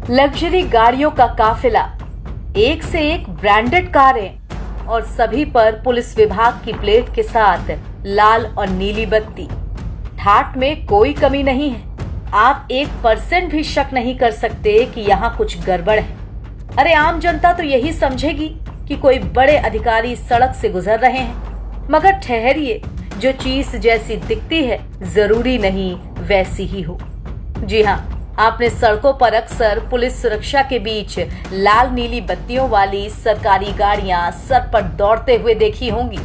Luxury गाड़ियों का काफिला, एक से एक ब्रांडेड कारें और सभी पर पुलिस विभाग की प्लेट के साथ लाल और नीली बत्ती। ठाट में कोई कमी नहीं है। आप 1% भी शक नहीं कर सकते कि यहाँ कुछ गड़बड़ है। अरे आम जनता तो यही समझेगी कि कोई बड़े अधिकारी सड़क से गुजर रहे हैं, मगर ठहरिए, जो चीज जैसी दिखती है जरूरी नहीं वैसी ही हो। जी हाँ, आपने सड़कों पर अक्सर पुलिस सुरक्षा के बीच लाल नीली बत्तियों वाली सरकारी गाड़ियां सर पर दौड़ते हुए देखी होंगी।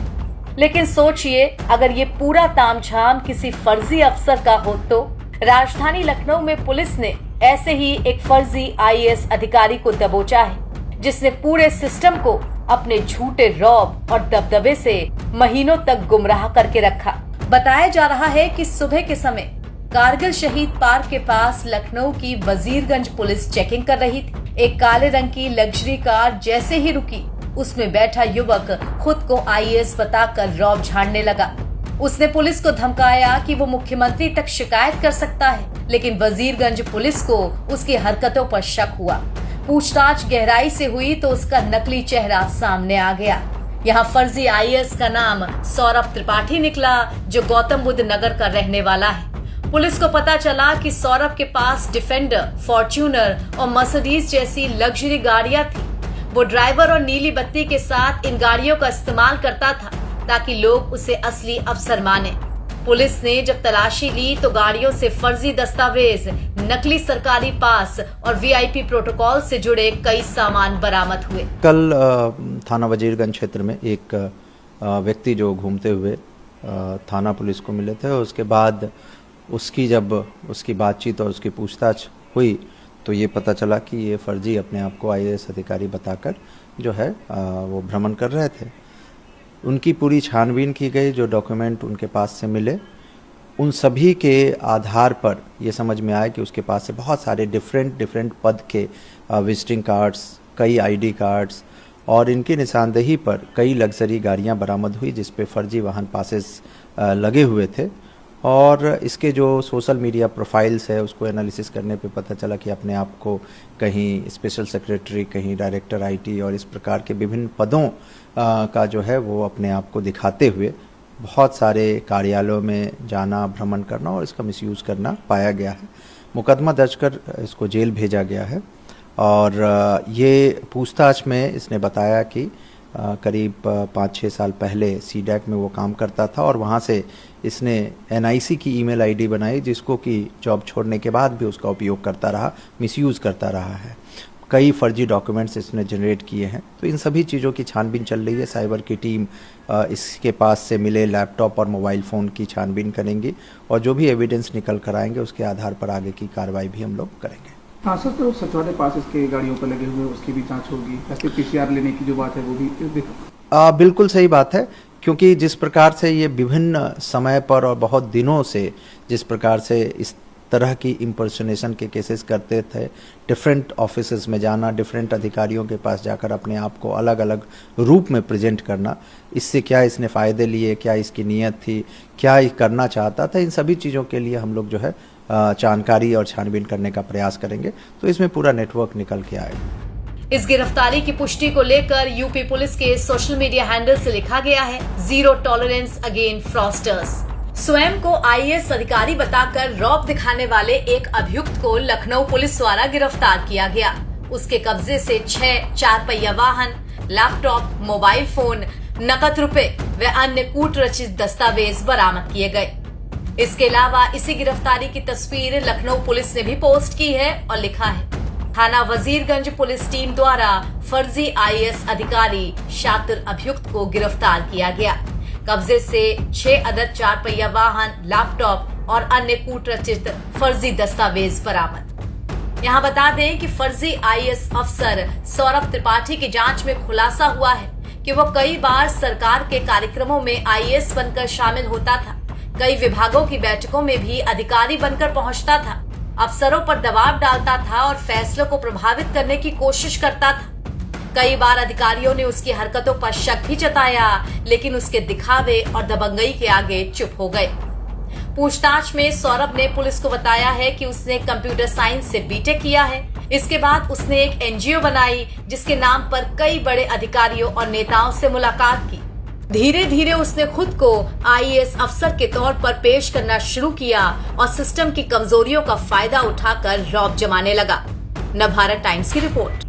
लेकिन सोचिए, अगर ये पूरा तामझाम किसी फर्जी अफसर का हो तो। राजधानी लखनऊ में पुलिस ने ऐसे ही एक फर्जी आईएएस अधिकारी को दबोचा है, जिसने पूरे सिस्टम को अपने झूठे रौब और दबदबे से महीनों तक गुमराह करके रखा। बताया जा रहा है कि सुबह के समय कारगिल शहीद पार्क के पास लखनऊ की वजीरगंज पुलिस चेकिंग कर रही थी। एक काले रंग की लग्जरी कार जैसे ही रुकी, उसमें बैठा युवक खुद को आईएएस बताकर रौब झाड़ने लगा। उसने पुलिस को धमकाया कि वो मुख्यमंत्री तक शिकायत कर सकता है, लेकिन वजीरगंज पुलिस को उसकी हरकतों पर शक हुआ। पूछताछ गहराई से हुई तो उसका नकली चेहरा सामने आ गया। यहाँ फर्जी आईएएस का नाम सौरभ त्रिपाठी निकला, जो गौतम बुद्ध नगर का रहने वाला है। पुलिस को पता चला कि सौरभ के पास डिफेंडर, फॉर्च्यूनर और मर्सिडीज जैसी लग्जरी गाड़ियां थी। वो ड्राइवर और नीली बत्ती के साथ इन गाड़ियों का इस्तेमाल करता था ताकि लोग उसे असली अफसर माने। पुलिस ने जब तलाशी ली तो गाड़ियों से फर्जी दस्तावेज, नकली सरकारी पास और वीआईपी प्रोटोकॉल से जुड़े कई सामान बरामद हुए। कल थाना वजीरगंज क्षेत्र में एक व्यक्ति जो घूमते हुए थाना पुलिस को मिले थे, उसके बाद जब उसकी बातचीत और उसकी पूछताछ हुई तो ये पता चला कि ये फर्जी अपने आप को आईएएस अधिकारी बताकर जो है वो भ्रमण कर रहे थे। उनकी पूरी छानबीन की गई। जो डॉक्यूमेंट उनके पास से मिले, उन सभी के आधार पर ये समझ में आया कि उसके पास से बहुत सारे डिफरेंट पद के विजिटिंग कार्ड्स, कई आईडी कार्ड्स और इनकी निशानदेही पर कई लग्जरी गाड़ियां बरामद हुई, जिस पे फर्जी वाहन पासेस लगे हुए थे। और इसके जो सोशल मीडिया प्रोफाइल्स है, उसको एनालिसिस करने पे पता चला कि अपने आप को कहीं स्पेशल सेक्रेटरी, कहीं डायरेक्टर आईटी और इस प्रकार के विभिन्न पदों का जो है वो अपने आप को दिखाते हुए बहुत सारे कार्यालयों में जाना, भ्रमण करना और इसका मिसयूज़ करना पाया गया है। मुकदमा दर्ज कर इसको जेल भेजा गया है। और ये पूछताछ में इसने बताया कि करीब 5-6 साल पहले सीडैक में वो काम करता था और वहाँ से इसने एनआईसी की ईमेल आईडी बनाई, जिसको कि जॉब छोड़ने के बाद भी उसका उपयोग करता रहा, मिसयूज़ करता रहा है। कई फर्जी डॉक्यूमेंट्स इसने जनरेट किए हैं। तो इन सभी चीज़ों की छानबीन चल रही है। साइबर की टीम इसके पास से मिले लैपटॉप और मोबाइल फ़ोन की छानबीन करेंगी और जो भी एविडेंस निकल कर आएंगे उसके आधार पर आगे की कार्रवाई भी हम लोग करेंगे। हाँ सर, तो सचिवालय पास इसके गाड़ियों पर लगे हुए उसकी भी जांच होगी। ऐसे पीसीआर लेने की जो बात है वो भी बिल्कुल सही बात है, क्योंकि जिस प्रकार से ये विभिन्न समय पर और बहुत दिनों से जिस प्रकार से इस तरह की इम्पर्सनेशन के केसेस करते थे, डिफरेंट ऑफिसेज में जाना, डिफरेंट अधिकारियों के पास जाकर अपने आप को अलग अलग रूप में प्रेजेंट करना, इससे क्या इसने फ़ायदे लिए, क्या इसकी नीयत थी, क्या ये करना चाहता था, इन सभी चीज़ों के लिए हम लोग जो है जानकारी और छानबीन करने का प्रयास करेंगे। तो इसमें पूरा नेटवर्क निकल के आएगा। इस गिरफ्तारी की पुष्टि को लेकर यूपी पुलिस के सोशल मीडिया हैंडल से लिखा गया है, 0 टॉलरेंस अगेन फ्रॉस्टर्स। स्वयं को आईएएस अधिकारी बताकर रौब दिखाने वाले एक अभियुक्त को लखनऊ पुलिस द्वारा गिरफ्तार किया गया। उसके कब्जे से 6 4 पहिया वाहन, लैपटॉप, मोबाइल फोन, नकद रुपए व अन्य कूट रचित दस्तावेज बरामद किए गए। इसके अलावा इसी गिरफ्तारी की तस्वीर लखनऊ पुलिस ने भी पोस्ट की है और लिखा है, थाना वजीरगंज पुलिस टीम द्वारा फर्जी आईएएस अधिकारी शातिर अभियुक्त को गिरफ्तार किया गया। कब्जे से 6 अदद 4 पहिया वाहन, लैपटॉप और अन्य कूट रचित फर्जी दस्तावेज बरामद। यहाँ बता दें कि फर्जी आईएएस अफसर सौरभ त्रिपाठी की जांच में खुलासा हुआ है कि वो कई बार सरकार के कार्यक्रमों में आईएएस बनकर शामिल होता था। कई विभागों की बैठकों में भी अधिकारी बनकर पहुंचता था, अफसरों पर दबाव डालता था और फैसलों को प्रभावित करने की कोशिश करता था। कई बार अधिकारियों ने उसकी हरकतों पर शक भी जताया, लेकिन उसके दिखावे और दबंगई के आगे चुप हो गए। पूछताछ में सौरभ ने पुलिस को बताया है कि उसने कंप्यूटर साइंस से बीटेक किया है, इसके बाद उसने एक एनजीओ बनाई जिसके नाम पर कई बड़े अधिकारियों और नेताओं से मुलाकात की। धीरे धीरे उसने खुद को आईएएस अफसर के तौर पर पेश करना शुरू किया और सिस्टम की कमजोरियों का फायदा उठाकर रौब जमाने लगा। नवभारत टाइम्स की रिपोर्ट।